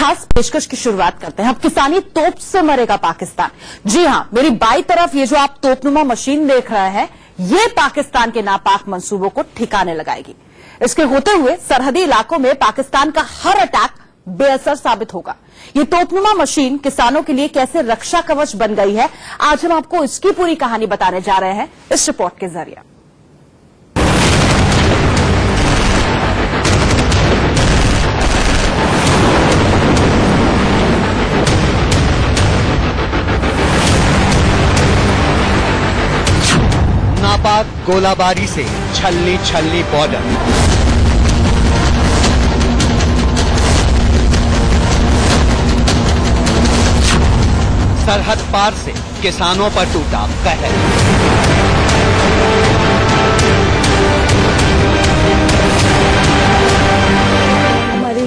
खास पेशकश की शुरुआत करते हैं। अब किसानी तोप से मरेगा पाकिस्तान। जी हां, मेरी बाईं तरफ ये जो आप तोपनुमा मशीन देख रहे हैं, ये पाकिस्तान के नापाक मंसूबों को ठिकाने लगाएगी। इसके होते हुए सरहदी इलाकों में पाकिस्तान का हर अटैक बेअसर साबित होगा। ये तोपनुमा मशीन किसानों के लिए कैसे रक्षा कवच बन गई है, आज हम आपको इसकी पूरी कहानी बताने जा रहे हैं इस रिपोर्ट के जरिए। नापाक गोलाबारी से छलनी छलनी बॉर्डर, सरहद पार से किसानों पर टूटा कहर। हमारे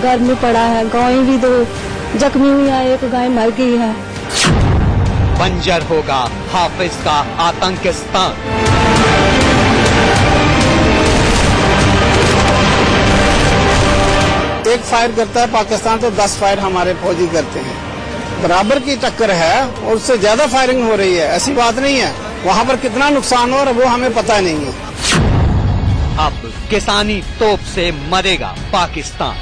घर में पड़ा है, गाय भी दो जख्मी हुई है, एक गाय मर गई है। बंजर होगा हाफिज का आतंकिस्तान। एक फायर करता है पाकिस्तान तो 10 फायर हमारे फौजी करते हैं। बराबर की टक्कर है और उससे ज्यादा फायरिंग हो रही है, ऐसी बात नहीं है। वहां पर कितना नुकसान हो रहा है वो हमें पता नहीं है। अब किसानी तोप से मरेगा पाकिस्तान।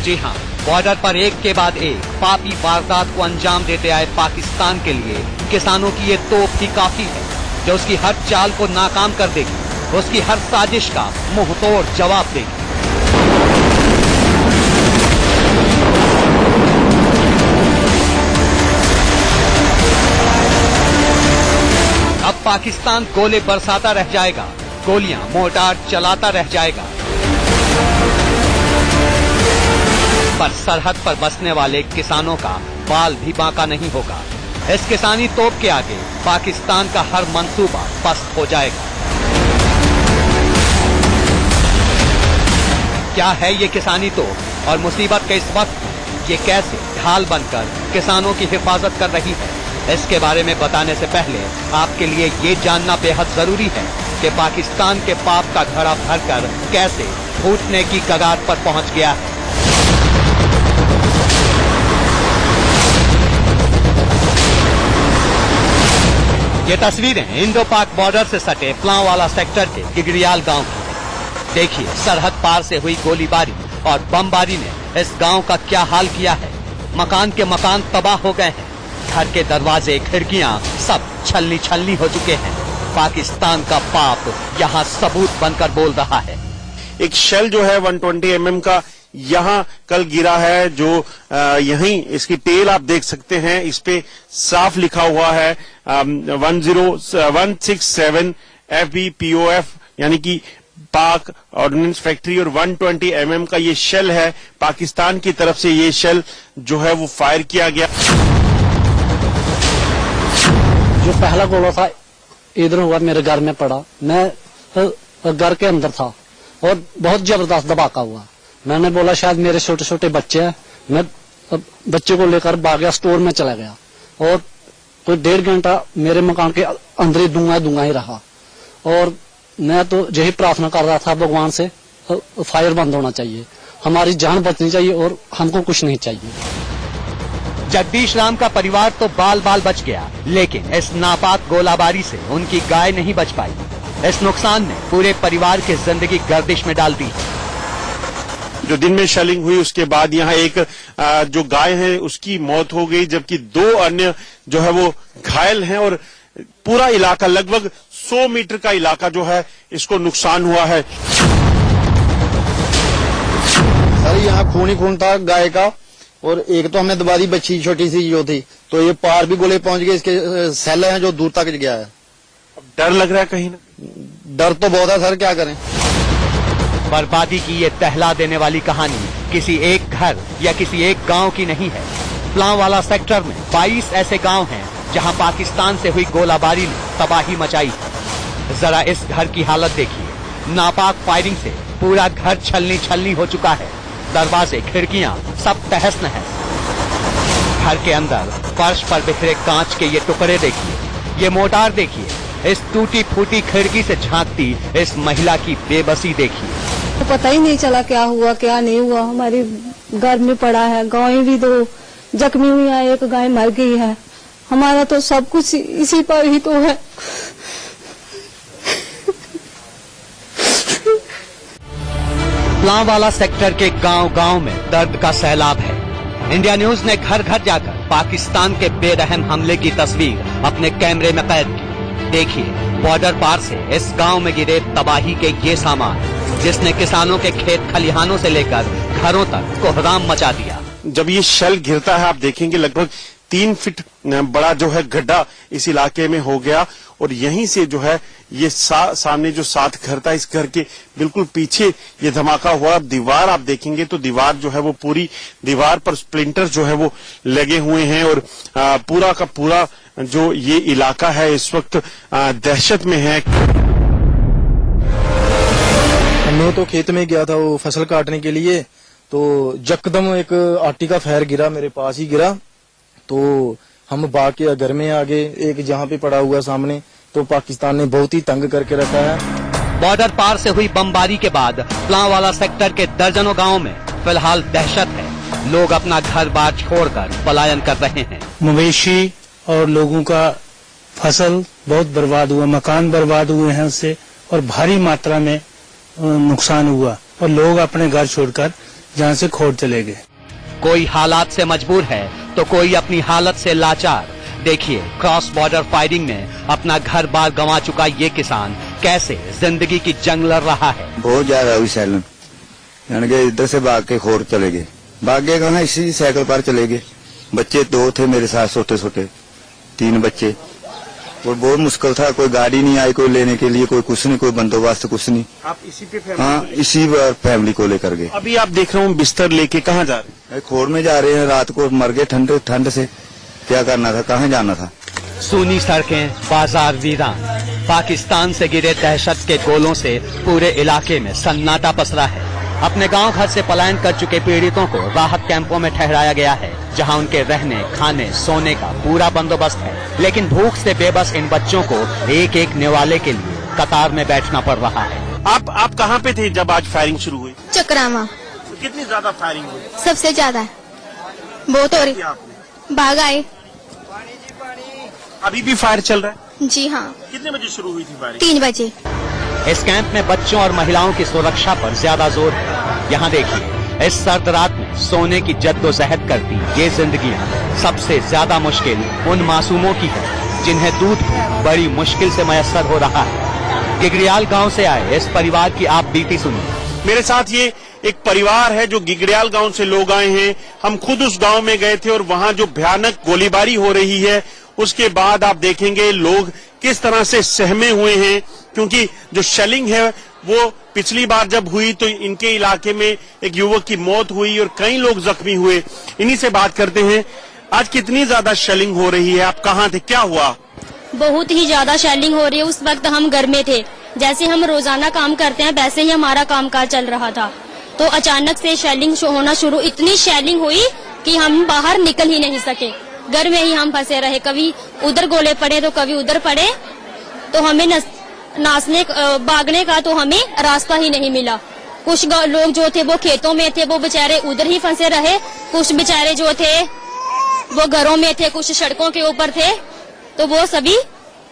जी हां, बॉर्डर पर एक के बाद एक पापी वारदात को अंजाम देते आए पाकिस्तान के लिए किसानों की ये तोप ही काफी है, जो उसकी हर चाल को नाकाम कर देगी, उसकी हर साजिश का मुंहतोड़ जवाब देगी। अब पाकिस्तान गोले बरसाता रह जाएगा, गोलियां मोर्टार चलाता रह जाएगा, पर सरहद पर बसने वाले किसानों का बाल भी बांका नहीं होगा। इस किसानी तोप के आगे पाकिस्तान का हर मंसूबा पस्त हो जाएगा। क्या है ये किसानी तोप और मुसीबत के इस वक्त ये कैसे ढाल बनकर किसानों की हिफाजत कर रही है, इसके बारे में बताने से पहले आपके लिए ये जानना बेहद जरूरी है कि पाकिस्तान के पाप का घड़ा भरकर कैसे फूटने की कगार पर पहुंच गया है। ये तस्वीरें इंडो पाक बॉर्डर से सटे प्लांवाला सेक्टर के गिगरियाल गांव की है। देखिए सरहद पार से हुई गोलीबारी और बमबारी ने इस गांव का क्या हाल किया है। मकान के मकान तबाह हो गए हैं, घर के दरवाजे खिड़कियां सब छलनी छलनी हो चुके हैं। पाकिस्तान का पाप यहाँ सबूत बनकर बोल रहा है। एक शेल जो है 120 mm का यहाँ कल गिरा है, जो यहीं इसकी टेल आप देख सकते हैं, इस पे साफ लिखा हुआ है 10167 FBPOF, यानी कि पाक ऑर्डिनेंस फैक्ट्री। और 120 mm का ये शेल है, पाकिस्तान की तरफ से ये शेल जो है वो फायर किया गया। जो पहला गोला था इधर हुआ, मेरे घर में पड़ा, मैं घर के अंदर था और बहुत जबरदस्त धमाका हुआ। मैंने बोला शायद मेरे छोटे छोटे बच्चे हैं, मैं बच्चे को लेकर भाग गया, स्टोर में चला गया और कोई 1.5 घंटा मेरे मकान के अंदर ही दूंगा ही रहा। और मैं तो यही प्रार्थना कर रहा था भगवान से, फायर बंद होना चाहिए, हमारी जान बचनी चाहिए और हमको कुछ नहीं चाहिए। जगदीश राम का परिवार तो बाल बाल बच गया, लेकिन इस नापाक गोलाबारी से उनकी गाय नहीं बच पाई। इस नुकसान ने पूरे परिवार की जिंदगी गर्दिश में डाल दी। जो दिन में शेलिंग हुई उसके बाद यहाँ एक जो गाय है उसकी मौत हो गई, जबकि 2 अन्य जो है वो घायल हैं और पूरा इलाका लगभग 100 मीटर का इलाका जो है इसको नुकसान हुआ है। सर यहाँ खून ही खून था गाय का, और एक तो हमने दबा दी बच्ची छोटी सी जो थी, तो ये पार भी गोले पहुंच गए, इसके सेल हैं जो दूर तक गया है। अब डर लग रहा है कहीं ना, डर तो बहुत है सर, क्या करें। बर्बादी की ये तहला देने वाली कहानी किसी एक घर या किसी एक गांव की नहीं है। प्लांवाला सेक्टर में 22 ऐसे गांव हैं जहां पाकिस्तान से हुई गोलाबारी ने तबाही मचाई है। जरा इस घर की हालत देखिए, नापाक फायरिंग से पूरा घर छलनी छलनी हो चुका है, दरवाजे खिड़कियां सब तहस नहस। घर के अंदर फर्श पर बिखरे कांच के ये टुकड़े देखिए, ये मोटार देखिए, इस टूटी फूटी खिड़की से झांकती इस महिला की बेबसी देखिए। तो पता ही नहीं चला क्या हुआ क्या नहीं हुआ। हमारे घर में पड़ा है, गाय भी 2 जख्मी हुई है, एक गाय मर गई है। हमारा तो सब कुछ इसी पर ही तो है। प्लांवाला सेक्टर के गांव-गांव में दर्द का सैलाब है। इंडिया न्यूज ने घर घर जाकर पाकिस्तान के बेरहम हमले की तस्वीर अपने कैमरे में कैद की। देखिए बॉर्डर पार से इस गांव में गिरे तबाही के ये सामान, जिसने किसानों के खेत खलिहानों से लेकर घरों तक कोहराम मचा दिया। जब ये शेल गिरता है आप देखेंगे लगभग 3 फीट बड़ा जो है गड्ढा इस इलाके में हो गया और यहीं से जो है ये सामने जो 7 घर था, इस घर के बिल्कुल पीछे ये धमाका हुआ। अब दीवार आप देखेंगे तो दीवार जो है वो पूरी दीवार पर स्प्लिंटर जो है वो लगे हुए हैं और पूरा का पूरा जो ये इलाका है इस वक्त दहशत में है। मैं तो खेत में गया था वो फसल काटने के लिए, तो यकदम एक आटी का फायर गिरा, मेरे पास ही गिरा। तो हम भाग के घर में आ गए, एक जहाँ पे पड़ा हुआ सामने, तो पाकिस्तान ने बहुत ही तंग करके रखा है। बॉर्डर पार से हुई बमबारी के बाद प्लांवाला सेक्टर के दर्जनों गांवों में फिलहाल दहशत है। लोग अपना घर बार छोड़कर पलायन कर रहे हैं। मवेशी और लोगों का फसल बहुत बर्बाद हुआ, मकान बर्बाद हुए हैं उससे, और भारी मात्रा में नुकसान हुआ और लोग अपने घर छोड़कर जहाँ से खोड़ चले गए। कोई हालात से मजबूर है तो कोई अपनी हालत से लाचार। देखिए क्रॉस बॉर्डर फायरिंग में अपना घर बार गंवा चुका ये किसान कैसे जिंदगी की जंग लड़ रहा है। बहुत ज्यादा हुई सैलन, यानी कि इधर से भाग के खोर चले गए, भागे कहाँ इसी साइकिल पर चले गए। बच्चे 2 थे मेरे साथ, छोटे छोटे 3 बच्चे, और बहुत मुश्किल था। कोई गाड़ी नहीं आई कोई लेने के लिए, कोई कुछ नहीं, कोई बंदोबस्त कुछ नहीं। आप इसी पे हाँ इसी फैमिली को लेकर गए। अभी आप देख रहे हो बिस्तर लेके कहाँ जा रहे हैं? खोर में जा रहे हैं, रात को मर गए ठंड से। क्या करना था, कहाँ जाना था। सूनी सड़कें, बाजार वीरान, पाकिस्तान से गिरे दहशत के गोलों से पूरे इलाके में सन्नाटा पसरा है। अपने गांव घर से पलायन कर चुके पीड़ितों को राहत कैंपों में ठहराया गया है, जहां उनके रहने खाने सोने का पूरा बंदोबस्त है। लेकिन भूख से बेबस इन बच्चों को एक एक निवाले के लिए कतार में बैठना पड़ रहा है। आप कहाँ पे थे जब आज फायरिंग शुरू हुई? चक्रामा। तो कितनी ज्यादा फायरिंग हुई? सबसे ज्यादा बहुत हो रही, भाग आए। अभी भी फायर चल रहा है? जी हाँ। कितने बजे शुरू हुई थी फायरिंग? 3 बजे। इस कैंप में बच्चों और महिलाओं की सुरक्षा पर ज्यादा जोर है। यहाँ देखिए इस सर्द रात में सोने की जद्दोजहद करती ये जिंदगियां सबसे ज्यादा मुश्किल उन मासूमों की है जिन्हें दूध भी बड़ी मुश्किल से मयस्सर हो रहा है। गिगड़ियाल गांव से आए इस परिवार की आप बीती सुनिए। मेरे साथ ये एक परिवार है जो गिगड़ियाल गांव से लोग आए हैं। हम खुद उस गांव में गए थे और वहां जो भयानक गोलीबारी हो रही है उसके बाद आप देखेंगे लोग किस तरह से सहमे हुए हैं, क्योंकि जो शेलिंग है वो पिछली बार जब हुई तो इनके इलाके में एक युवक की मौत हुई और कई लोग जख्मी हुए। इन्हीं से बात करते हैं। आज कितनी ज्यादा शेलिंग हो रही है, आप कहाँ थे, क्या हुआ? बहुत ही ज्यादा शेलिंग हो रही है। उस वक्त हम घर में थे, जैसे हम रोजाना काम करते हैं वैसे ही हमारा कामकाज चल रहा था, तो अचानक से शेलिंग होना शुरू। इतनी शेलिंग हुई कि हम बाहर निकल ही नहीं सके, घर में ही हम फंसे रहे। कभी उधर गोले पड़े तो कभी उधर पड़े, तो हमें नाचने भागने का तो हमें रास्ता ही नहीं मिला। कुछ लोग जो थे वो खेतों में थे, वो बेचारे उधर ही फंसे रहे। कुछ बेचारे जो थे वो घरों में थे, कुछ सड़कों के ऊपर थे, तो वो सभी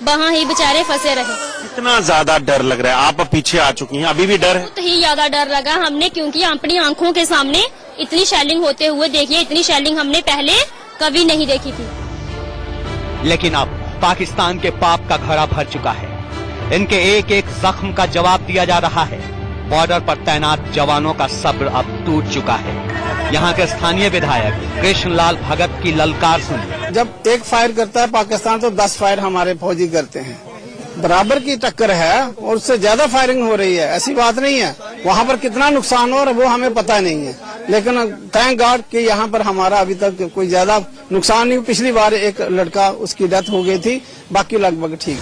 वहाँ ही बेचारे फंसे रहे। कितना ज्यादा डर लग रहा है? आप पीछे आ चुकी हैं, अभी भी डर है? बहुत ही ज्यादा डर लगा हमने, क्योंकि अपनी आंखों के सामने इतनी शेलिंग होते हुए देखिए, इतनी शेलिंग हमने पहले कभी नहीं देखी थी। लेकिन अब पाकिस्तान के पाप का घड़ा भर चुका है। इनके एक एक जख्म का जवाब दिया जा रहा है। बॉर्डर पर तैनात जवानों का सब्र अब टूट चुका है। यहाँ के स्थानीय विधायक कृष्णलाल भगत की ललकार सुनिए। जब एक फायर करता है पाकिस्तान तो 10 फायर हमारे फौजी करते हैं। बराबर की टक्कर है और उससे ज्यादा फायरिंग हो रही है, ऐसी बात नहीं है। वहाँ पर कितना नुकसान हो रहा है वो हमें पता नहीं है, लेकिन थैंक गॉड कि यहाँ पर हमारा अभी तक कोई ज्यादा नुकसान नहीं। पिछली बार एक लड़का उसकी डेथ हो गई थी, बाकी लगभग ठीक।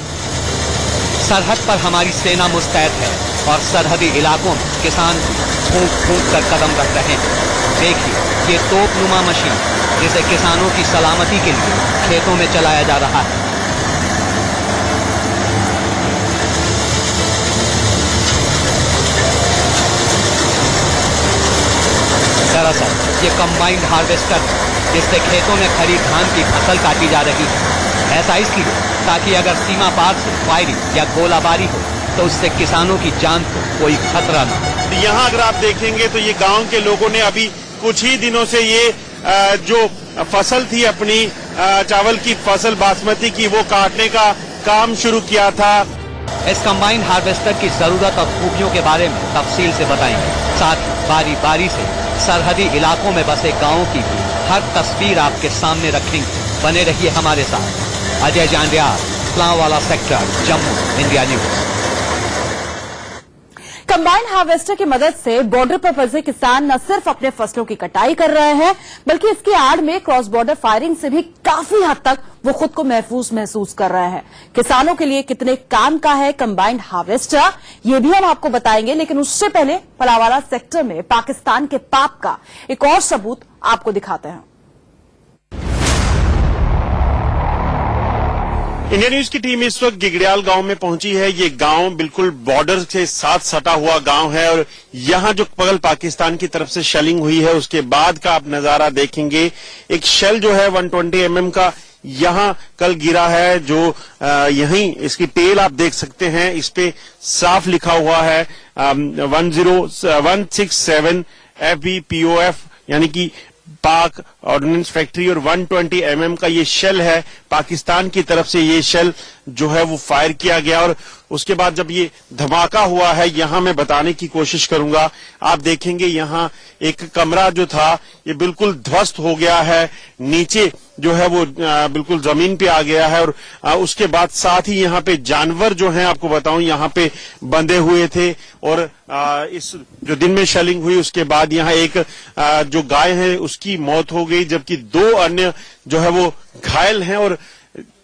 सरहद पर हमारी सेना मुस्तैद है और सरहदी इलाकों में किसान फूंक फूंक कर कदम रख रहे हैं। देखिए ये तोपनुमा मशीन जिसे किसानों की सलामती के लिए खेतों में चलाया जा रहा है। ये कंबाइंड हार्वेस्टर जिससे खेतों में खड़ी धान की फसल काटी जा रही है। ऐसा इसलिए ताकि अगर सीमा पार से फायरिंग या गोलाबारी हो तो उससे किसानों की जान को कोई खतरा न हो। यहाँ अगर आप देखेंगे तो ये गांव के लोगों ने अभी कुछ ही दिनों से ये जो फसल थी अपनी चावल की फसल बासमती की वो काटने का काम शुरू किया था। इस कंबाइंड हार्वेस्टर की जरूरत और खूबियों के बारे में तफसील से बताएंगे। साथ ही बारी बारी से सरहदी इलाकों में बसे गांवों की भी हर तस्वीर आपके सामने रखेंगे। बने रहिए हमारे साथ। Ajay Jandial, Planwala sector, Jammu, India news. Combine harvester की मदद से बॉर्डर पर फंसे किसान न सिर्फ अपने फसलों की कटाई कर रहे हैं बल्कि इसकी आड़ में क्रॉस बॉर्डर फायरिंग से भी काफी हद तक वो खुद को महफूज महसूस कर रहे हैं। किसानों के लिए कितने काम का है कंबाइंड हार्वेस्टर, ये भी हम आपको बताएंगे, लेकिन उससे पहले प्लांवाला सेक्टर में पाकिस्तान के पाप का एक और सबूत आपको दिखाते हैं। इंडिया न्यूज की टीम इस वक्त गिगड़ियाल गांव में पहुंची है। ये गांव बिल्कुल बॉर्डर के साथ सटा हुआ गांव है और यहाँ जो पगल पाकिस्तान की तरफ से शेलिंग हुई है उसके बाद का आप नजारा देखेंगे। एक शेल जो है 120 mm का यहाँ कल गिरा है, जो यहीं इसकी टेल आप देख सकते हैं, इस पे साफ लिखा हुआ है 10167 FBPOF यानी कि पाक ऑर्डिनेंस फैक्ट्री, और 120 mm का ये शेल है। पाकिस्तान की तरफ से ये शेल जो है वो फायर किया गया और उसके बाद जब ये धमाका हुआ है यहाँ मैं बताने की कोशिश करूंगा। आप देखेंगे यहाँ एक कमरा जो था ये बिल्कुल ध्वस्त हो गया है, नीचे जो है वो बिल्कुल जमीन पे आ गया है और उसके बाद साथ ही यहाँ पे जानवर जो हैं आपको बताऊं यहाँ पे बंधे हुए थे और इस जो दिन में शेलिंग हुई उसके बाद यहाँ एक जो गाय है उसकी मौत हो गई, जबकि 2 अन्य जो है वो घायल हैं और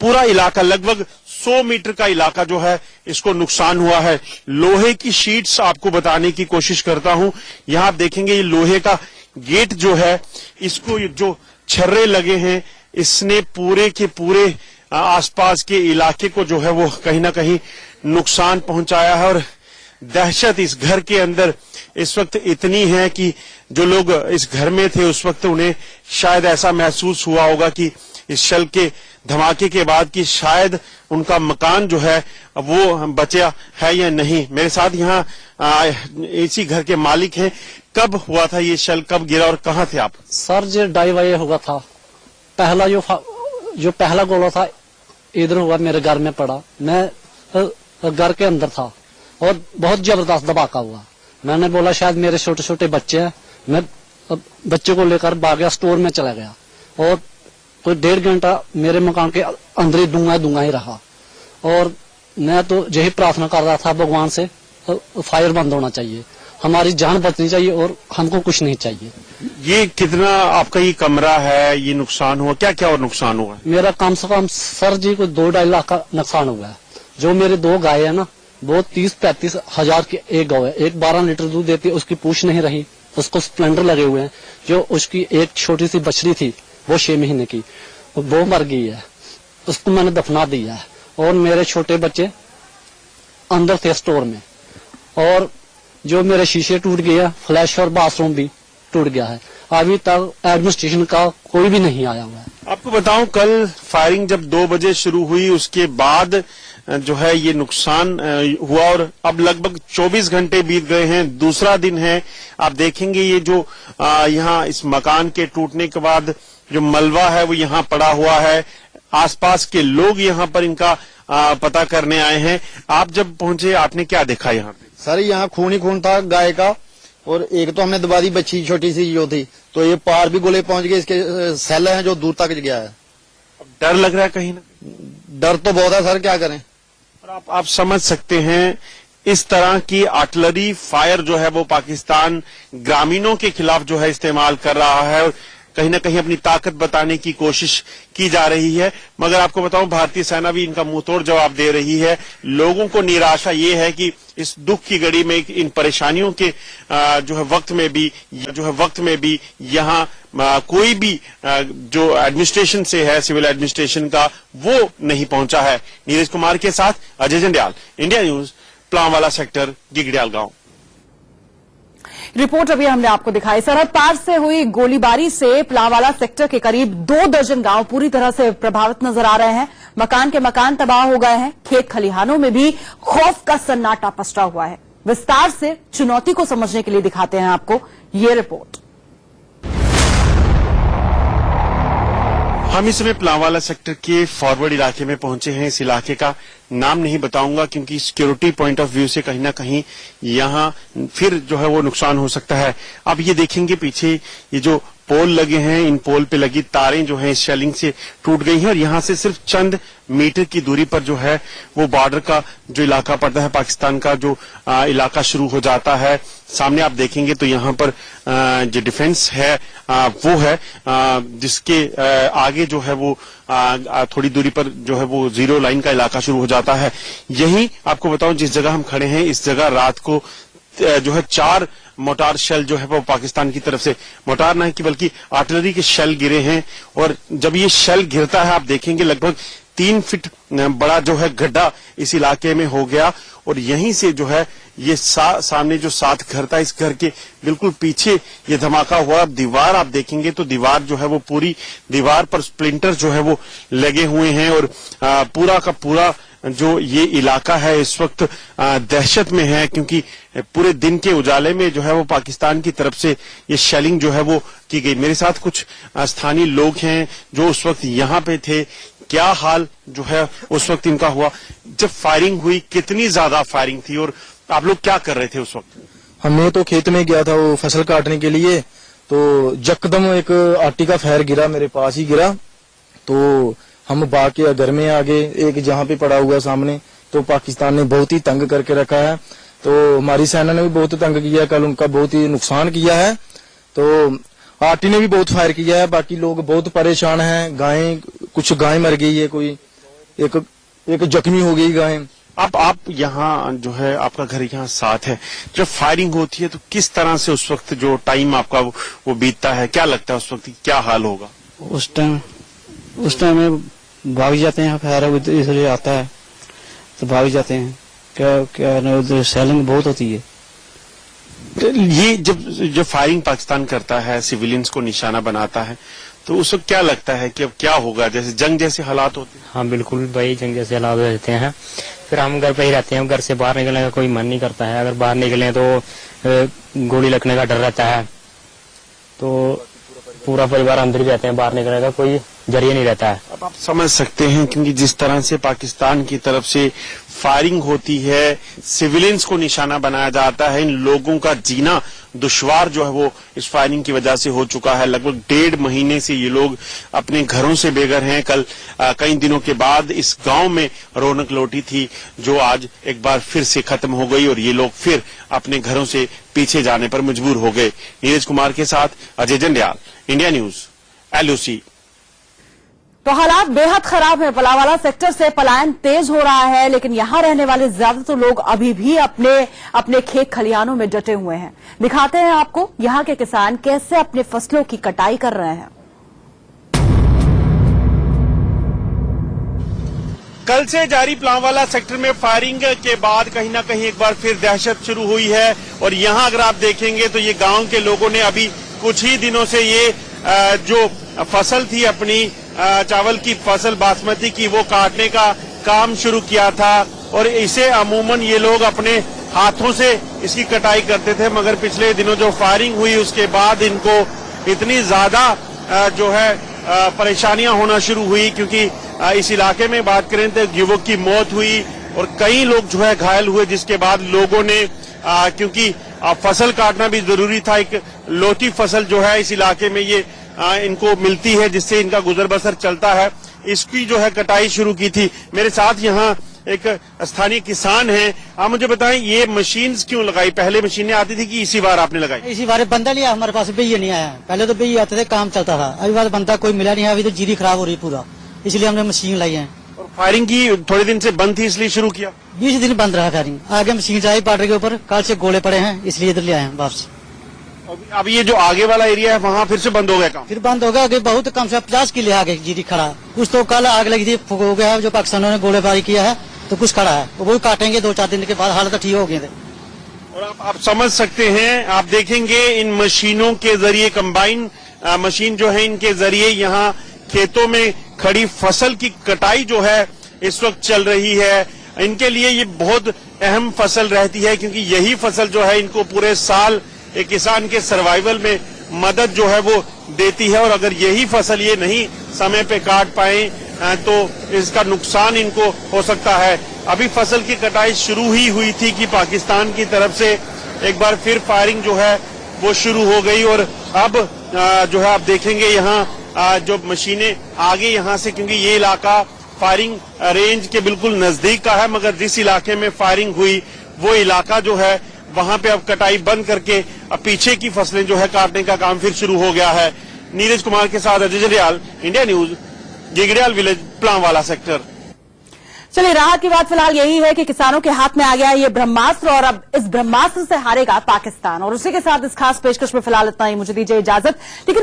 पूरा इलाका लगभग 100 मीटर का इलाका जो है इसको नुकसान हुआ है। लोहे की शीट्स आपको बताने की कोशिश करता हूं। यहां आप देखेंगे ये लोहे का गेट जो है इसको जो छर्रे लगे हैं इसने पूरे के पूरे आसपास के इलाके को जो है वो कहीं ना कहीं नुकसान पहुंचाया है और दहशत इस घर के अंदर इस वक्त इतनी है कि जो लोग इस घर में थे उस वक्त उन्हें शायद ऐसा महसूस हुआ होगा कि इस शेल के धमाके के बाद कि शायद उनका मकान जो है वो बचा है या नहीं। मेरे साथ यहाँ इसी घर के मालिक हैं। कब हुआ था ये शेल, कब गिरा और कहाँ थे आप? सर जो 2:30 बजे हुआ था। पहला जो पहला गोला था इधर हुआ, मेरे घर में पड़ा। मैं घर के अंदर था और बहुत जबरदस्त धमाका हुआ। मैंने बोला शायद मेरे छोटे छोटे बच्चे हैं, मैं बच्चे को लेकर भाग गया, स्टोर में चला गया और कोई 1.5 घंटा मेरे मकान के अंदर ही दूंगा ही रहा। और मैं तो यही प्रार्थना कर रहा था भगवान से, फायर बंद होना चाहिए, हमारी जान बचनी चाहिए और हमको कुछ नहीं चाहिए। ये कितना आपका ये कमरा है, ये नुकसान हुआ, क्या क्या और नुकसान हुआ? मेरा कम से कम सर जी को 2-2.5 लाख का नुकसान हुआ है। जो मेरे 2 गाय है ना वो 30-35 हजार की एक गौ है। एक 12 लीटर दूध देती है, उसकी पूछ नहीं रही, उसको स्प्लेंडर लगे हुए हैं। जो उसकी एक छोटी सी बछड़ी थी वो 6 महीने की, वो मर गई है, उसको मैंने दफना दिया है। और मेरे छोटे बच्चे अंदर थे स्टोर में और जो मेरे शीशे टूट गया, फ्लैश और बाथरूम भी टूट गया है। अभी तक एडमिनिस्ट्रेशन का कोई भी नहीं आया हुआ है। आपको बताऊं कल फायरिंग जब 2 बजे शुरू हुई उसके बाद जो है ये नुकसान हुआ और अब लगभग 24 घंटे बीत गए हैं, दूसरा दिन है। आप देखेंगे ये जो यहाँ इस मकान के टूटने के बाद जो मलबा है वो यहाँ पड़ा हुआ है। आसपास के लोग यहाँ पर इनका पता करने आए हैं। आप जब पहुंचे आपने क्या देखा यहाँ पे? सर यहाँ खून ही खून था गाय का और एक तो हमने दबा दी बच्ची छोटी सी जो थी, तो ये पार भी गोले पहुंच गए, इसके सेल हैं जो दूर तक गया है। डर लग रहा है कहीं ना? डर तो बहुत है सर, क्या करें। और आप समझ सकते हैं इस तरह की आर्टिलरी फायर जो है वो पाकिस्तान ग्रामीणों के खिलाफ जो है इस्तेमाल कर रहा है और कहीं ना कहीं अपनी ताकत बताने की कोशिश की जा रही है। मगर आपको बताऊं भारतीय सेना भी इनका मुंहतोड़ जवाब दे रही है। लोगों को निराशा ये है कि इस दुख की घड़ी में, इन परेशानियों के जो है वक्त में भी यहाँ कोई भी जो एडमिनिस्ट्रेशन से है, सिविल एडमिनिस्ट्रेशन का, वो नहीं पहुंचा है। नीरज कुमार के साथ Ajay Jandial, India news, Planwala sector, गिगड़ियाल गांव। रिपोर्ट अभी हमने आपको दिखाई। सरहद पार से हुई गोलीबारी से प्लांवाला सेक्टर के करीब 2 दर्जन गांव पूरी तरह से प्रभावित नजर आ रहे हैं। मकान के मकान तबाह हो गए हैं। खेत खलिहानों में भी खौफ का सन्नाटा पसरा हुआ है। विस्तार से चुनौती को समझने के लिए दिखाते हैं आपको ये रिपोर्ट। हम इस समय प्लांवाला सेक्टर के फॉरवर्ड इलाके में पहुंचे हैं। इस इलाके का नाम नहीं बताऊंगा क्योंकि सिक्योरिटी पॉइंट ऑफ व्यू से कहीं ना कहीं यहां फिर जो है वो नुकसान हो सकता है। अब ये देखेंगे पीछे ये जो पोल लगे हैं, इन पोल पे लगी तारें जो हैं इस शेलिंग से टूट गई हैं और यहां से सिर्फ चंद मीटर की दूरी पर जो है वो बॉर्डर का जो इलाका पड़ता है, पाकिस्तान का जो इलाका शुरू हो जाता है। सामने आप देखेंगे तो यहाँ पर जो डिफेंस है वो है जिसके आगे जो है वो थोड़ी दूरी पर जो है वो जीरो लाइन का इलाका शुरू हो जाता है। यही आपको बताऊं जिस जगह हम खड़े हैं इस जगह रात को जो है 4 मोटार शेल जो है वो पाकिस्तान की तरफ से, मोटार नहीं कि बल्कि आर्टिलरी के शेल गिरे हैं और जब ये शेल गिरता है आप देखेंगे लगभग 3 फीट बड़ा जो है गड्ढा इस इलाके में हो गया और यहीं से जो है ये सामने जो 7 घर था इस घर के बिल्कुल पीछे ये धमाका हुआ। दीवार आप देखेंगे तो दीवार जो है वो पूरी दीवार पर स्प्लिंटर जो है वो लगे हुए हैं और पूरा का पूरा जो ये इलाका है इस वक्त दहशत में है क्योंकि पूरे दिन के उजाले में जो है वो पाकिस्तान की तरफ से ये शेलिंग जो है वो की गई। मेरे साथ कुछ स्थानीय लोग हैं जो उस वक्त यहाँ पे थे। क्या हाल जो है उस वक्त इनका हुआ, जब फायरिंग हुई कितनी ज्यादा फायरिंग थी और आप लोग क्या कर रहे थे उस वक्त? हमने तो खेत में गया था वो फसल काटने के लिए, तो यकदम एक आटी का फायर गिरा, मेरे पास ही गिरा। तो हम भाग के घर में आ गए, एक जहाँ पे पड़ा हुआ सामने। तो पाकिस्तान ने बहुत ही तंग करके रखा है, तो हमारी सेना ने भी बहुत तंग किया, कल उनका बहुत ही नुकसान किया है। तो आरटी ने भी बहुत फायर किया है, बाकी लोग बहुत परेशान हैं। गायें, कुछ गाय मर गई है, कोई एक जख्मी हो गई गाय। अब आप यहाँ जो है आपका घर यहाँ साथ है, जब फायरिंग होती है तो किस तरह से उस वक्त जो टाइम आपका वो बीतता है, क्या लगता है उस वक्त क्या हाल होगा? उस टाइम में भाग जाते हैं, फायर इसलिए आता है तो भाग जाते हैं। क्या सेलिंग बहुत होती है। ये जब फायरिंग पाकिस्तान करता है, सिविलियंस को निशाना बनाता है, तो उस वक्त क्या लगता है कि अब क्या होगा, जैसे जंग जैसे हालात होते हैं? हाँ बिल्कुल भाई, जंग जैसे हालात रहते हैं। फिर हम घर पे ही रहते हैं, घर से बाहर निकलने का कोई मन नहीं करता है। अगर बाहर निकले तो गोली लगने का डर रहता है, तो पूरा परिवार अंदर ही रहते हैं, बाहर निकलने का कोई जरिया नहीं रहता है। अब आप समझ सकते हैं क्योंकि जिस तरह से पाकिस्तान की तरफ से फायरिंग होती है, सिविलियंस को निशाना बनाया जाता है, इन लोगों का जीना दुश्वार जो है वो इस फायरिंग की वजह से हो चुका है। लगभग 1.5 महीने से ये लोग अपने घरों से बेघर हैं। कल कई दिनों के बाद इस गांव में रौनक लौटी थी जो आज एक बार फिर से खत्म हो गई और ये लोग फिर अपने घरों से पीछे जाने पर मजबूर हो गए। नीरज कुमार के साथ Ajay Jandial, India news, LOC। तो हालात बेहद खराब है। प्लांवाला सेक्टर से पलायन तेज हो रहा है, लेकिन यहां रहने वाले ज्यादातर लोग अभी भी अपने खेत खलिहानों में डटे हुए हैं। दिखाते हैं आपको यहां के किसान कैसे अपने फसलों की कटाई कर रहे हैं। कल से जारी प्लांवाला सेक्टर में फायरिंग के बाद कहीं ना कहीं एक बार फिर दहशत शुरू हुई है और यहां अगर आप देखेंगे तो ये गांव के लोगों ने अभी कुछ ही दिनों से ये जो फसल थी अपनी चावल की फसल बासमती की, वो काटने का काम शुरू किया था और इसे अमूमन ये लोग अपने हाथों से इसकी कटाई करते थे। मगर पिछले दिनों जो फायरिंग हुई उसके बाद इनको इतनी ज्यादा जो है परेशानियां होना शुरू हुई क्योंकि इस इलाके में बात करें तो युवक की मौत हुई और कई लोग जो है घायल हुए, जिसके बाद लोगों ने क्योंकि फसल काटना भी जरूरी था, एक लोटी फसल जो है इस इलाके में ये इनको मिलती है जिससे इनका गुजर बसर चलता है, इसकी जो है कटाई शुरू की थी। मेरे साथ यहाँ एक स्थानीय किसान हैं। आप मुझे बताएं ये मशीन क्यों लगाई? पहले मशीनें आती थी कि इसी बार आपने लगाई? इसी बार बंदा लिया, हमारे पास बिजली नहीं आया। पहले तो बिजली आते थे, काम चलता था। अभी बार बंदा कोई मिला नहीं है, अभी तो जीरी खराब हो रही पूरा, इसलिए हमने मशीन लाई है। और फायरिंग की थोड़े दिन से बंद थी इसलिए शुरू किया? 20 दिन बंद रहा फायरिंग। आगे मशीन आई बॉर्डर के ऊपर, कल से गोले पड़े हैं इसलिए इधर ले आए हैं वापस। अब ये जो आगे वाला एरिया है वहाँ फिर से बंद हो गया काम? फिर बंद हो गया, आगे बहुत कम से 50 किले आगे जीरी खड़ा। कुछ तो कल आग लगी थी, फूक हो गया है, जो पाकिस्तानों ने गोलेबारी किया है, तो कुछ खड़ा है, वो भी काटेंगे 2-4 दिन के बाद, हालत ठीक हो गए थे। और आप समझ सकते हैं, आप देखेंगे इन मशीनों के जरिए, कंबाइन मशीन जो है इनके जरिए यहाँ खेतों में खड़ी फसल की कटाई जो है इस वक्त चल रही है। इनके लिए ये बहुत अहम फसल रहती है, क्योंकि यही फसल जो है इनको पूरे साल एक किसान के सर्वाइवल में मदद जो है वो देती है। और अगर यही फसल ये नहीं समय पे काट पाए तो इसका नुकसान इनको हो सकता है। अभी फसल की कटाई शुरू ही हुई थी कि पाकिस्तान की तरफ से एक बार फिर फायरिंग जो है वो शुरू हो गई। और अब जो है आप देखेंगे यहाँ जो मशीनें आगे यहाँ से, क्योंकि ये इलाका फायरिंग रेंज के बिल्कुल नजदीक का है, मगर जिस इलाके में फायरिंग हुई वो इलाका जो है वहां पे अब कटाई बंद करके अब पीछे की फसलें जो है काटने का काम फिर शुरू हो गया है। नीरज कुमार के साथ अजय जरियाल, इंडिया न्यूज, गिगड़ियाल विलेज, प्लांवाला सेक्टर। चलिए, राहत की बात फिलहाल यही है कि किसानों के हाथ में आ गया ये ब्रह्मास्त्र और अब इस ब्रह्मास्त्र से हारेगा पाकिस्तान। और उसी के साथ इस खास पेशकश में फिलहाल इतना ही। मुझे दीजिए इजाजत। लेकिन